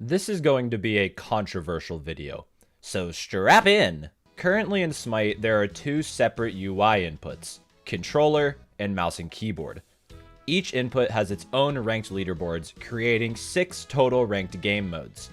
This is going to be a controversial video, so strap in! Currently in Smite, there are two separate UI inputs, controller and mouse and keyboard. Each input has its own ranked leaderboards, creating 6 total ranked game modes.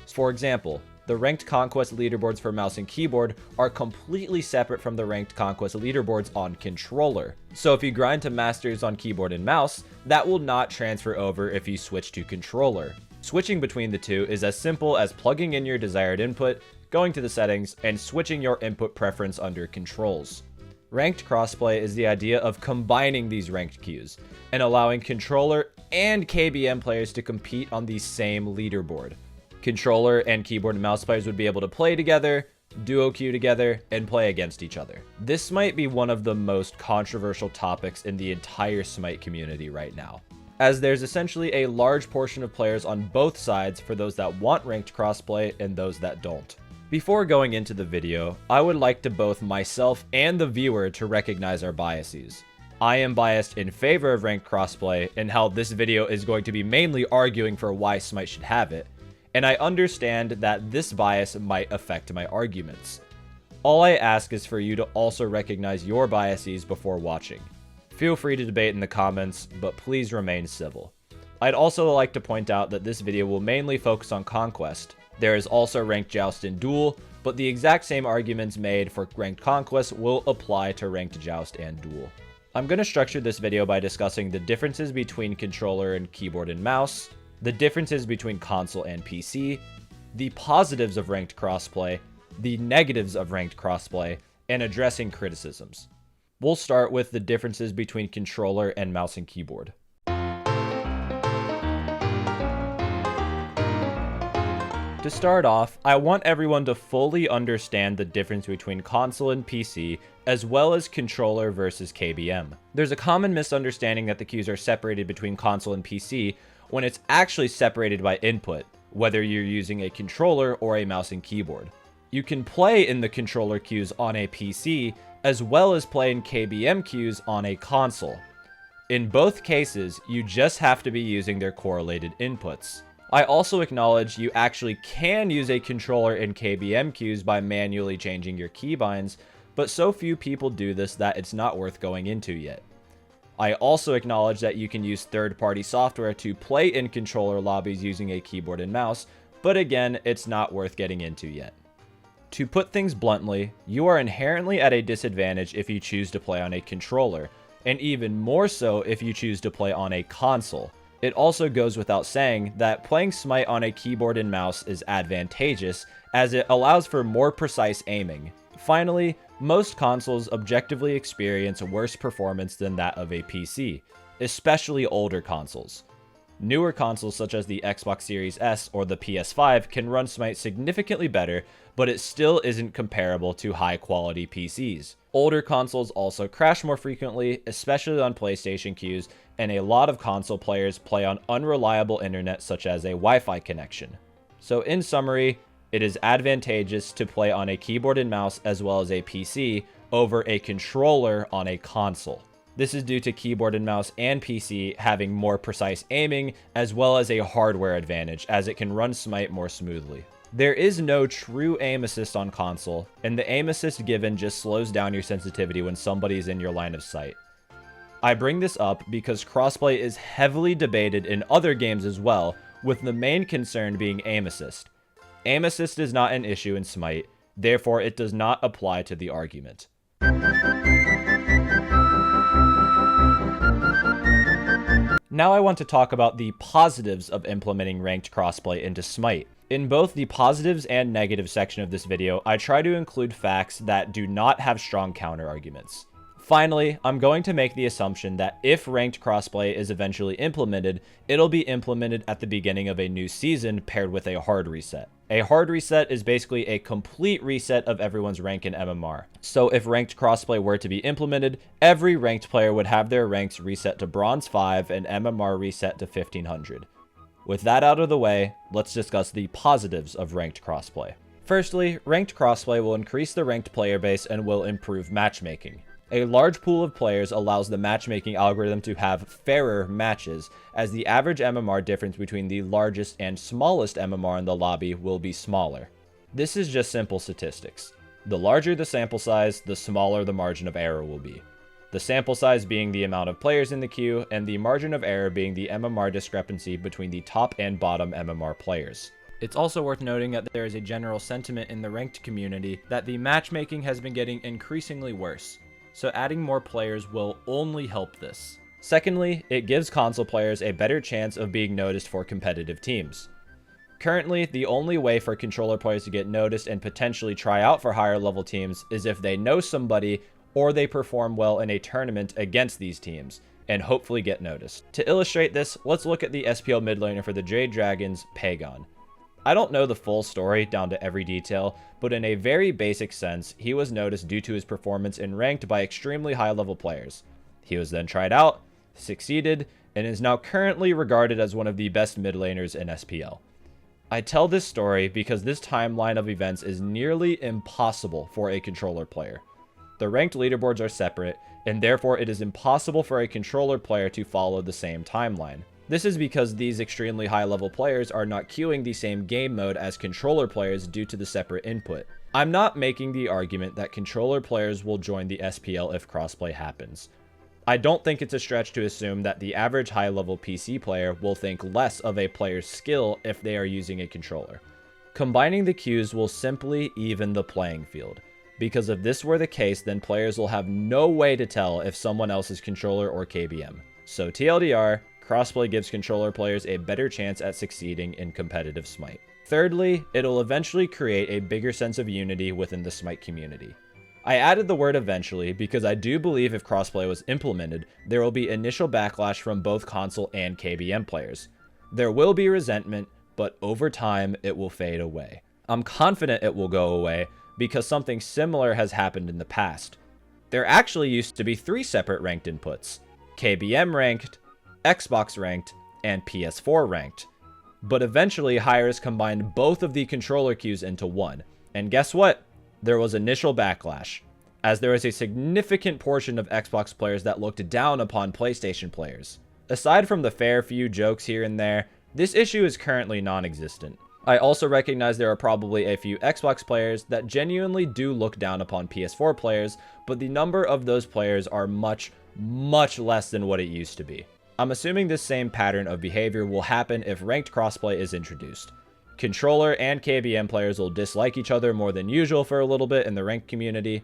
For example, the ranked conquest leaderboards for mouse and keyboard are completely separate from the ranked conquest leaderboards on controller. So if you grind to masters on keyboard and mouse, that will not transfer over if you switch to controller. Switching between the two is as simple as plugging in your desired input, going to the settings, and switching your input preference under controls. Ranked crossplay is the idea of combining these ranked queues and allowing controller and KBM players to compete on the same leaderboard. Controller and keyboard and mouse players would be able to play together, duo queue together, and play against each other. This might be one of the most controversial topics in the entire Smite community right now, as there's essentially a large portion of players on both sides for those that want ranked crossplay and those that don't. Before going into the video, I would like to both myself and the viewer to recognize our biases. I am biased in favor of ranked crossplay and how this video is going to be mainly arguing for why Smite should have it, and I understand that this bias might affect my arguments. All I ask is for you to also recognize your biases before watching. Feel free to debate in the comments, but please remain civil. I'd also like to point out that this video will mainly focus on Conquest. There is also Ranked Joust and Duel, but the exact same arguments made for Ranked Conquest will apply to Ranked Joust and Duel. I'm going to structure this video by discussing the differences between controller and keyboard and mouse, the differences between console and PC, the positives of ranked crossplay, the negatives of ranked crossplay, and addressing criticisms. We'll start with the differences between controller and mouse and keyboard. To start off, I want everyone to fully understand the difference between console and PC, as well as controller versus KBM. There's a common misunderstanding that the queues are separated between console and PC, when it's actually separated by input, whether you're using a controller or a mouse and keyboard. You can play in the controller queues on a PC, as well as play in KBM queues on a console. In both cases, you just have to be using their correlated inputs. I also acknowledge you actually can use a controller in KBM queues by manually changing your keybinds, but so few people do this that it's not worth going into yet. I also acknowledge that you can use third-party software to play in controller lobbies using a keyboard and mouse, but again, it's not worth getting into yet. To put things bluntly, you are inherently at a disadvantage if you choose to play on a controller, and even more so if you choose to play on a console. It also goes without saying that playing Smite on a keyboard and mouse is advantageous, as it allows for more precise aiming. Finally, most consoles objectively experience worse performance than that of a PC, especially older consoles. Newer consoles such as the Xbox Series S or the PS5 can run Smite significantly better, but it still isn't comparable to high-quality PCs. Older consoles also crash more frequently, especially on PlayStation queues, and a lot of console players play on unreliable internet such as a Wi-Fi connection. So in summary, it is advantageous to play on a keyboard and mouse as well as a PC over a controller on a console. This is due to keyboard and mouse and PC having more precise aiming as well as a hardware advantage, as it can run Smite more smoothly. There is no true aim assist on console, and the aim assist given just slows down your sensitivity when somebody is in your line of sight. I bring this up because crossplay is heavily debated in other games as well, with the main concern being aim assist. Aim assist is not an issue in Smite, therefore it does not apply to the argument. Now I want to talk about the positives of implementing ranked crossplay into Smite. In both the positives and negative section of this video, I try to include facts that do not have strong counter-arguments. Finally, I'm going to make the assumption that if ranked crossplay is eventually implemented, it'll be implemented at the beginning of a new season paired with a hard reset. A hard reset is basically a complete reset of everyone's rank in MMR. So if ranked crossplay were to be implemented, every ranked player would have their ranks reset to Bronze 5 and MMR reset to 1500. With that out of the way, let's discuss the positives of ranked crossplay. Firstly, ranked crossplay will increase the ranked player base and will improve matchmaking. A large pool of players allows the matchmaking algorithm to have fairer matches, as the average MMR difference between the largest and smallest MMR in the lobby will be smaller. This is just simple statistics. The larger the sample size, the smaller the margin of error will be. The sample size being the amount of players in the queue, and the margin of error being the MMR discrepancy between the top and bottom MMR players. It's also worth noting that there is a general sentiment in the ranked community that the matchmaking has been getting increasingly worse, so adding more players will only help this. Secondly, it gives console players a better chance of being noticed for competitive teams. Currently, the only way for controller players to get noticed and potentially try out for higher level teams is if they know somebody or they perform well in a tournament against these teams, and hopefully get noticed. To illustrate this, let's look at the SPL mid laner for the Jade Dragons, Pagon. I don't know the full story down to every detail, but in a very basic sense, he was noticed due to his performance in ranked by extremely high level players. He was then tried out, succeeded, and is now currently regarded as one of the best mid laners in SPL. I tell this story because this timeline of events is nearly impossible for a controller player. The ranked leaderboards are separate, and therefore it is impossible for a controller player to follow the same timeline. This is because these extremely high level players are not queuing the same game mode as controller players due to the separate input. I'm not making the argument that controller players will join the SPL if crossplay happens. I don't think it's a stretch to assume that the average high level PC player will think less of a player's skill if they are using a controller. Combining the queues will simply even the playing field, because if this were the case, then players will have no way to tell if someone else is controller or KBM. So TLDR, crossplay gives controller players a better chance at succeeding in competitive Smite. Thirdly, it'll eventually create a bigger sense of unity within the Smite community. I added the word eventually because I do believe if crossplay was implemented, there will be initial backlash from both console and KBM players. There will be resentment, but over time, it will fade away. I'm confident it will go away because something similar has happened in the past. There actually used to be 3 separate ranked inputs: KBM ranked, Xbox ranked, and PS4 ranked. But eventually, hires combined both of the controller queues into one. And guess what? There was initial backlash, as there was a significant portion of Xbox players that looked down upon PlayStation players. Aside from the fair few jokes here and there, this issue is currently non-existent. I also recognize there are probably a few Xbox players that genuinely do look down upon PS4 players, but the number of those players are much, much less than what it used to be. I'm assuming this same pattern of behavior will happen if ranked crossplay is introduced. Controller and KBM players will dislike each other more than usual for a little bit in the ranked community,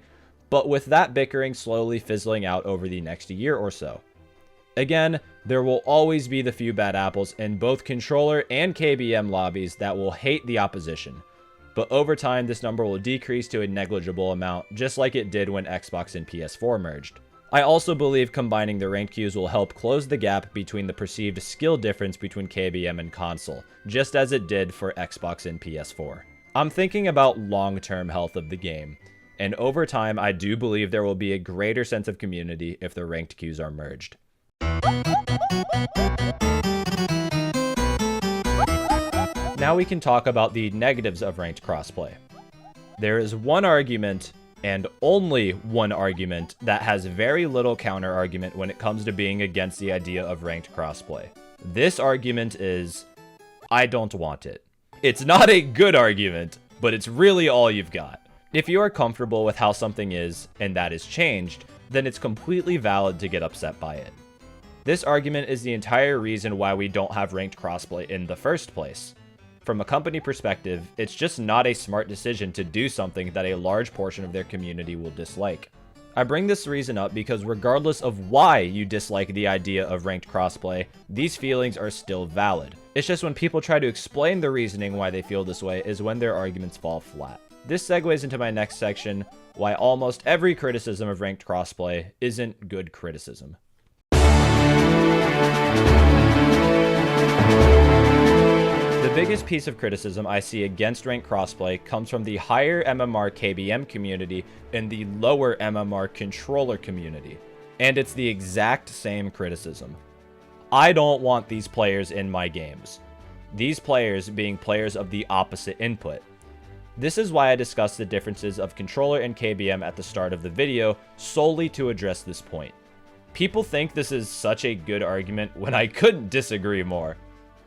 but with that bickering slowly fizzling out over the next year or so. Again, there will always be the few bad apples in both controller and KBM lobbies that will hate the opposition, but over time this number will decrease to a negligible amount, just like it did when Xbox and PS4 merged. I also believe combining the ranked queues will help close the gap between the perceived skill difference between KBM and console, just as it did for Xbox and PS4. I'm thinking about long-term health of the game, and over time I do believe there will be a greater sense of community if the ranked queues are merged. Now we can talk about the negatives of ranked crossplay. There is one argument, and only one argument, that has very little counter-argument when it comes to being against the idea of ranked crossplay. This argument is, I don't want it. It's not a good argument, but it's really all you've got. If you are comfortable with how something is, and that is changed, then it's completely valid to get upset by it. This argument is the entire reason why we don't have ranked crossplay in the first place. From a company perspective, it's just not a smart decision to do something that a large portion of their community will dislike. I bring this reason up because regardless of why you dislike the idea of ranked crossplay, these feelings are still valid. It's just when people try to explain the reasoning why they feel this way is when their arguments fall flat. This segues into my next section, why almost every criticism of ranked crossplay isn't good criticism. The biggest piece of criticism I see against ranked crossplay comes from the higher MMR KBM community and the lower MMR controller community. And it's the exact same criticism. I don't want these players in my games. These players being players of the opposite input. This is why I discussed the differences of controller and KBM at the start of the video, solely to address this point. People think this is such a good argument when I couldn't disagree more.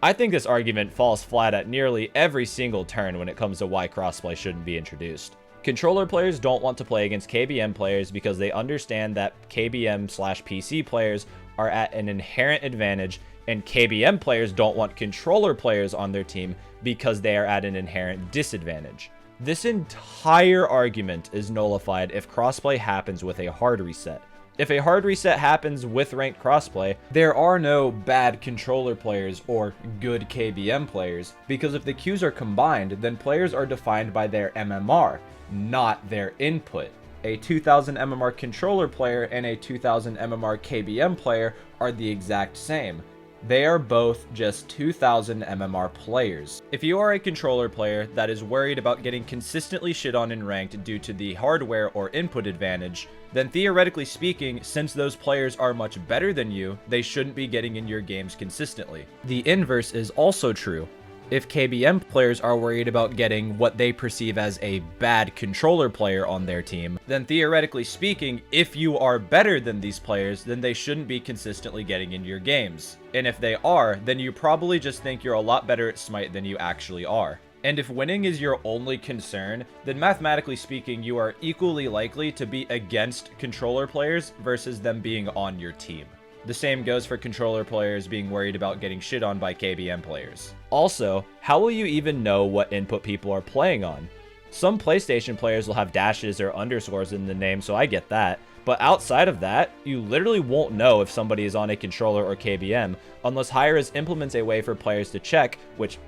I think this argument falls flat at nearly every single turn when it comes to why crossplay shouldn't be introduced. Controller players don't want to play against KBM players because they understand that KBM/PC players are at an inherent advantage, and KBM players don't want controller players on their team because they are at an inherent disadvantage. This entire argument is nullified if crossplay happens with a hard reset. If a hard reset happens with ranked crossplay, there are no bad controller players or good KBM players, because if the queues are combined, then players are defined by their MMR, not their input. A 2000 MMR controller player and a 2000 MMR KBM player are the exact same. They are both just 2000 MMR players. If you are a controller player that is worried about getting consistently shit on in ranked due to the hardware or input advantage, then theoretically speaking, since those players are much better than you, they shouldn't be getting in your games consistently. The inverse is also true. If KBM players are worried about getting what they perceive as a bad controller player on their team, then theoretically speaking, if you are better than these players, then they shouldn't be consistently getting into your games. And if they are, then you probably just think you're a lot better at Smite than you actually are. And if winning is your only concern, then mathematically speaking, you are equally likely to be against controller players versus them being on your team. The same goes for controller players being worried about getting shit on by KBM players. Also, how will you even know what input people are playing on? Some PlayStation players will have dashes or underscores in the name, so I get that. But outside of that, you literally won't know if somebody is on a controller or KBM unless Hi-Rez implements a way for players to check, which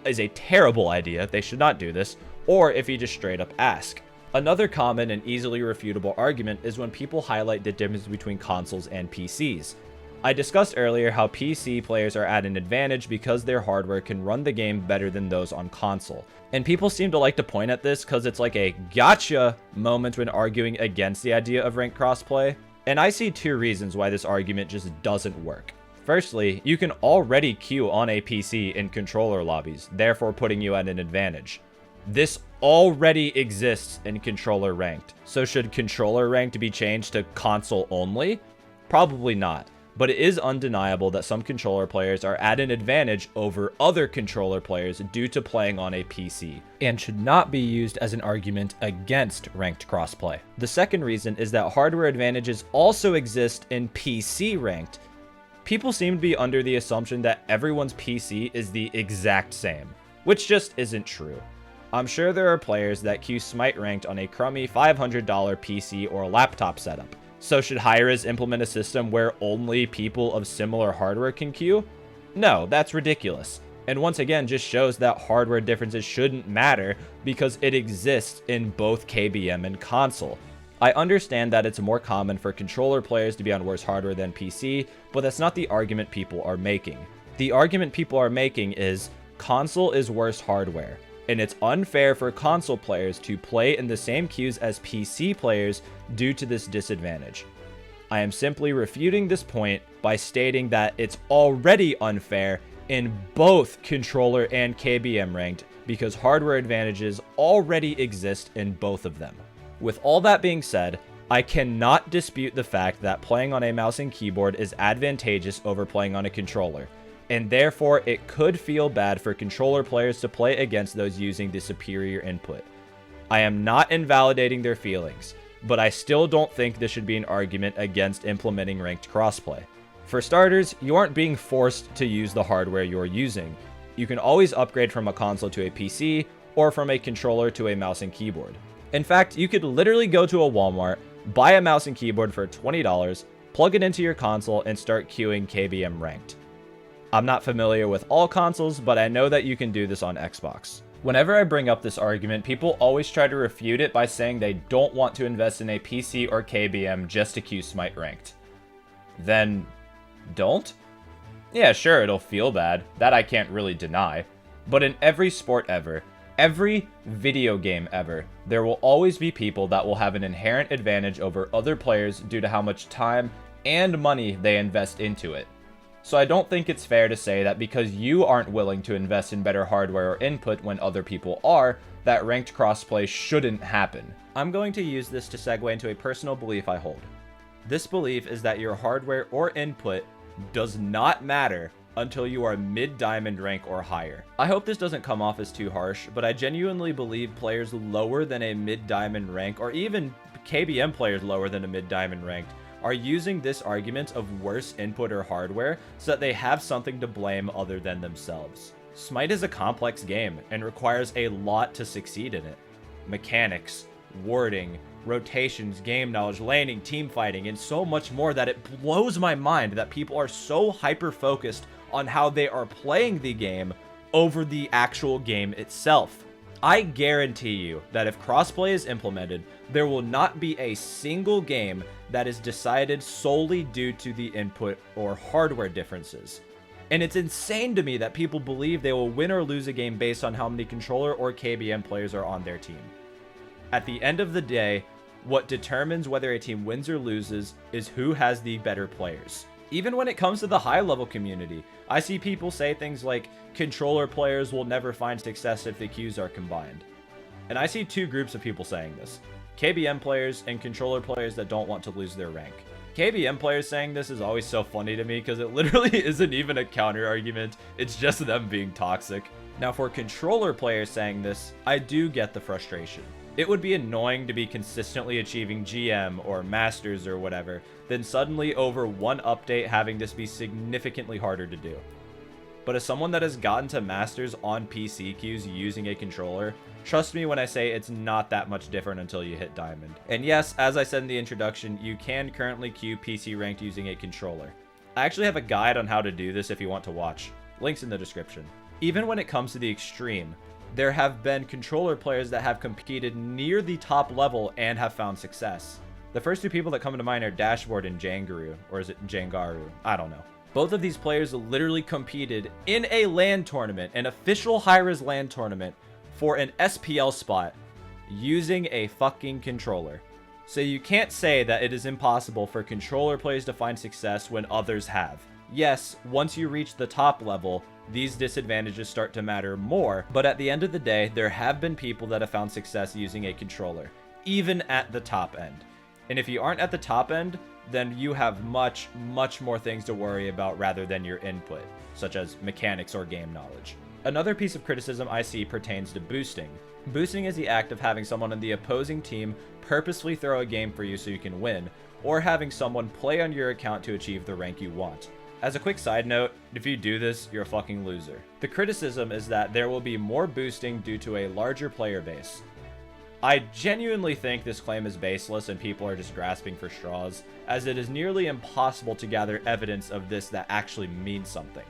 is a terrible idea, they should not do this, or if you just straight up ask. Another common and easily refutable argument is when people highlight the difference between consoles and PCs. I discussed earlier how PC players are at an advantage because their hardware can run the game better than those on console. And people seem to like to point at this because it's like a gotcha moment when arguing against the idea of ranked crossplay. And I see two reasons why this argument just doesn't work. Firstly, you can already queue on a PC in controller lobbies, therefore putting you at an advantage. This already exists in controller ranked, so should controller ranked be changed to console only? Probably not. But it is undeniable that some controller players are at an advantage over other controller players due to playing on a PC, and should not be used as an argument against ranked crossplay. The second reason is that hardware advantages also exist in PC ranked. People seem to be under the assumption that everyone's PC is the exact same, which just isn't true. I'm sure there are players that queue Smite ranked on a crummy $500 PC or laptop setup. So should Hi-Rez implement a system where only people of similar hardware can queue? No, that's ridiculous. And once again, just shows that hardware differences shouldn't matter because it exists in both KBM and console. I understand that it's more common for controller players to be on worse hardware than PC, but that's not the argument people are making. The argument people are making is console is worse hardware, and it's unfair for console players to play in the same queues as PC players due to this disadvantage. I am simply refuting this point by stating that it's already unfair in both controller and KBM ranked because hardware advantages already exist in both of them. With all that being said, I cannot dispute the fact that playing on a mouse and keyboard is advantageous over playing on a controller, and therefore it could feel bad for controller players to play against those using the superior input. I am not invalidating their feelings, but I still don't think this should be an argument against implementing ranked crossplay. For starters, you aren't being forced to use the hardware you're using. You can always upgrade from a console to a PC, or from a controller to a mouse and keyboard. In fact, you could literally go to a Walmart, buy a mouse and keyboard for $20, plug it into your console, and start queuing KBM ranked. I'm not familiar with all consoles, but I know that you can do this on Xbox. Whenever I bring up this argument, people always try to refute it by saying they don't want to invest in a PC or KBM just to queue Smite ranked. Then, don't? Yeah, sure, it'll feel bad. That I can't really deny. But in every sport ever, every video game ever, there will always be people that will have an inherent advantage over other players due to how much time and money they invest into it. So I don't think it's fair to say that because you aren't willing to invest in better hardware or input when other people are, that ranked crossplay shouldn't happen. I'm going to use this to segue into a personal belief I hold. This belief is that your hardware or input does not matter until you are mid-diamond rank or higher. I hope this doesn't come off as too harsh, but I genuinely believe players lower than a mid-diamond rank, or even KBM players lower than a mid-diamond ranked, are using this argument of worse input or hardware so that they have something to blame other than themselves. Smite is a complex game and requires a lot to succeed in it. Mechanics, warding, rotations, game knowledge, laning, team fighting, and so much more that it blows my mind that people are so hyper-focused on how they are playing the game over the actual game itself. I guarantee you that if crossplay is implemented, there will not be a single game that is decided solely due to the input or hardware differences. And it's insane to me that people believe they will win or lose a game based on how many controller or KBM players are on their team. At the end of the day, what determines whether a team wins or loses is who has the better players. Even when it comes to the high-level community, I see people say things like, controller players will never find success if the queues are combined. And I see two groups of people saying this. KBM players and controller players that don't want to lose their rank. KBM players saying this is always so funny to me because it literally isn't even a counter argument, it's just them being toxic. Now for controller players saying this, I do get the frustration. It would be annoying to be consistently achieving GM or Masters or whatever, then suddenly over one update having this be significantly harder to do. But as someone that has gotten to Masters on PC queues using a controller, trust me when I say it's not that much different until you hit Diamond. And yes, as I said in the introduction, you can currently queue PC ranked using a controller. I actually have a guide on how to do this if you want to watch. Links in the description. Even when it comes to the extreme, there have been controller players that have competed near the top level and have found success. The first two people that come to mind are Dashboard and Jangaru, or is it Jangaru? I don't know. Both of these players literally competed in a LAN tournament, an official high-res LAN tournament, for an SPL spot using a fucking controller. So you can't say that it is impossible for controller players to find success when others have. Yes, once you reach the top level, these disadvantages start to matter more, but at the end of the day, there have been people that have found success using a controller, even at the top end. And if you aren't at the top end, then you have much more things to worry about rather than your input, such as mechanics or game knowledge. Another piece of criticism I see pertains to boosting. Boosting is the act of having someone on the opposing team purposefully throw a game for you so you can win, or having someone play on your account to achieve the rank you want. As a quick side note, if you do this, you're a fucking loser. The criticism is that there will be more boosting due to a larger player base. I genuinely think this claim is baseless and people are just grasping for straws, as it is nearly impossible to gather evidence of this that actually means something.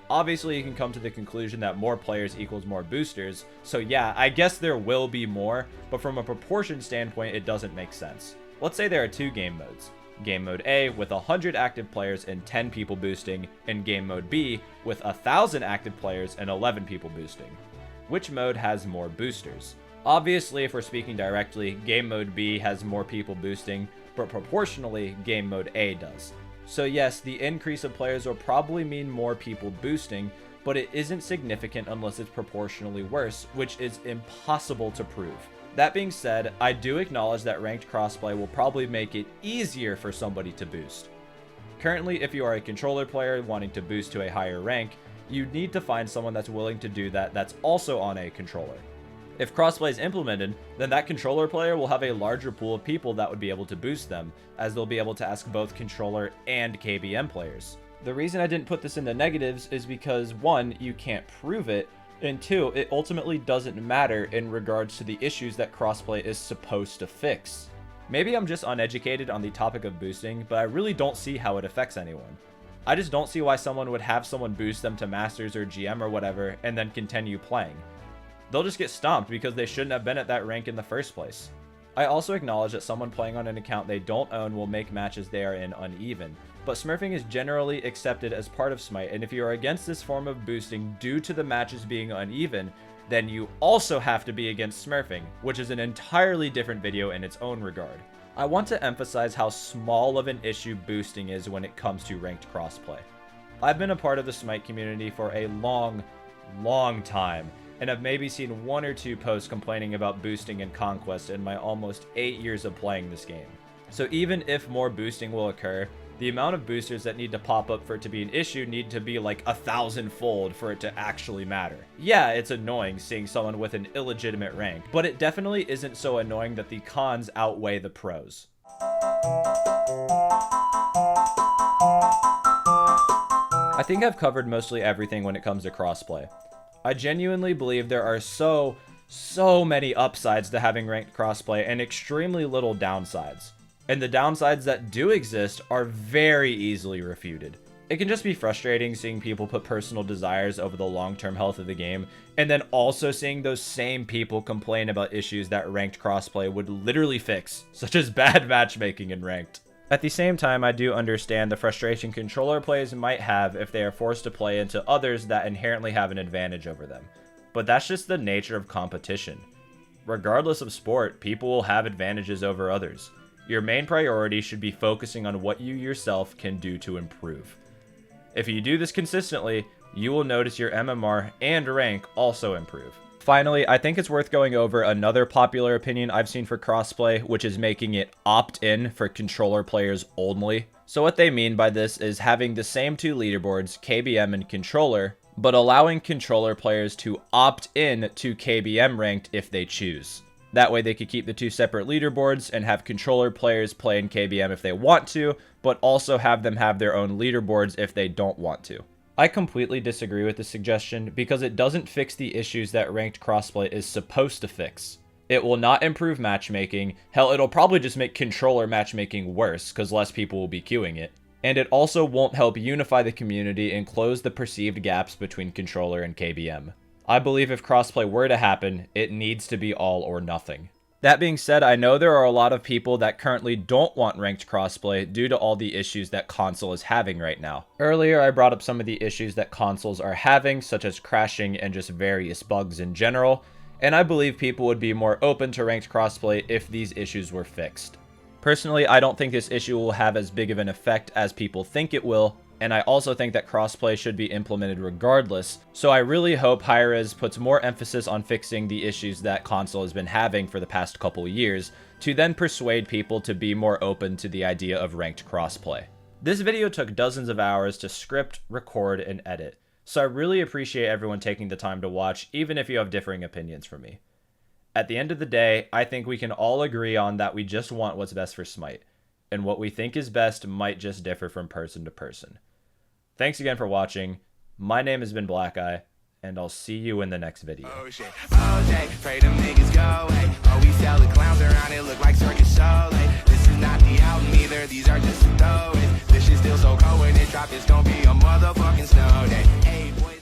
Obviously, you can come to the conclusion that more players equals more boosters, so yeah, I guess there will be more, but from a proportion standpoint, it doesn't make sense. Let's say there are two game modes. Game mode A with 100 active players and 10 people boosting, and game mode B with 1,000 active players and 11 people boosting. Which mode has more boosters? Obviously, if we're speaking directly, game mode B has more people boosting, but proportionally, game mode A does. So yes, the increase of players will probably mean more people boosting, but it isn't significant unless it's proportionally worse, which is impossible to prove. That being said, I do acknowledge that ranked crossplay will probably make it easier for somebody to boost. Currently, if you are a controller player wanting to boost to a higher rank, you need to find someone that's willing to do that that's also on a controller. If crossplay is implemented, then that controller player will have a larger pool of people that would be able to boost them, as they'll be able to ask both controller and KBM players. The reason I didn't put this in the negatives is because 1, you can't prove it, and 2, it ultimately doesn't matter in regards to the issues that crossplay is supposed to fix. Maybe I'm just uneducated on the topic of boosting, but I really don't see how it affects anyone. I just don't see why someone would have someone boost them to Masters or GM or whatever, and then continue playing. They'll just get stomped because they shouldn't have been at that rank in the first place. I also acknowledge that someone playing on an account they don't own will make matches they are in uneven, but smurfing is generally accepted as part of Smite, and if you are against this form of boosting due to the matches being uneven, then you also have to be against smurfing, which is an entirely different video in its own regard. I want to emphasize how small of an issue boosting is when it comes to ranked crossplay. I've been a part of the SMITE community for a long time, and I've maybe seen 1 or 2 posts complaining about boosting and conquest in my almost 8 years of playing this game. So even if more boosting will occur, the amount of boosters that need to pop up for it to be an issue need to be like 1,000-fold for it to actually matter. Yeah, it's annoying seeing someone with an illegitimate rank, but it definitely isn't so annoying that the cons outweigh the pros. I think I've covered mostly everything when it comes to crossplay. I genuinely believe there are so many upsides to having ranked crossplay and extremely little downsides. And the downsides that do exist are very easily refuted. It can just be frustrating seeing people put personal desires over the long-term health of the game, and then also seeing those same people complain about issues that ranked crossplay would literally fix, such as bad matchmaking in ranked. At the same time, I do understand the frustration controller players might have if they are forced to play into others that inherently have an advantage over them. But that's just the nature of competition. Regardless of sport, people will have advantages over others. Your main priority should be focusing on what you yourself can do to improve. If you do this consistently, you will notice your MMR and rank also improve. Finally, I think it's worth going over another popular opinion I've seen for crossplay, which is making it opt-in for controller players only. So what they mean by this is having the same 2 leaderboards, KBM and controller, but allowing controller players to opt in to KBM ranked if they choose. That way they could keep the 2 separate leaderboards and have controller players play in KBM if they want to, but also have them have their own leaderboards if they don't want to. I completely disagree with this suggestion because it doesn't fix the issues that ranked crossplay is supposed to fix. It will not improve matchmaking, hell it'll probably just make controller matchmaking worse because less people will be queuing it. And it also won't help unify the community and close the perceived gaps between controller and KBM. I believe if crossplay were to happen, it needs to be all or nothing. That being said, I know there are a lot of people that currently don't want ranked crossplay due to all the issues that console is having right now. Earlier, I brought up some of the issues that consoles are having, such as crashing and just various bugs in general, and I believe people would be more open to ranked crossplay if these issues were fixed. Personally, I don't think this issue will have as big of an effect as people think it will, and I also think that crossplay should be implemented regardless, so I really hope Hi-Rez puts more emphasis on fixing the issues that console has been having for the past couple years, to then persuade people to be more open to the idea of ranked crossplay. This video took dozens of hours to script, record, and edit, so I really appreciate everyone taking the time to watch, even if you have differing opinions from me. At the end of the day, I think we can all agree on that we just want what's best for SMITE, and what we think is best might just differ from person to person. Thanks again for watching. My name has been Black Eye, and I'll see you in the next video. Oh shit, oh Jay, pray them niggas go away. Oh, we sell the clowns around, it look like circus show. Like, this is not the album either, these are just throwaways. This shit's still so cold when it drop, it's gonna be a motherfucking snow day. Hey, boy.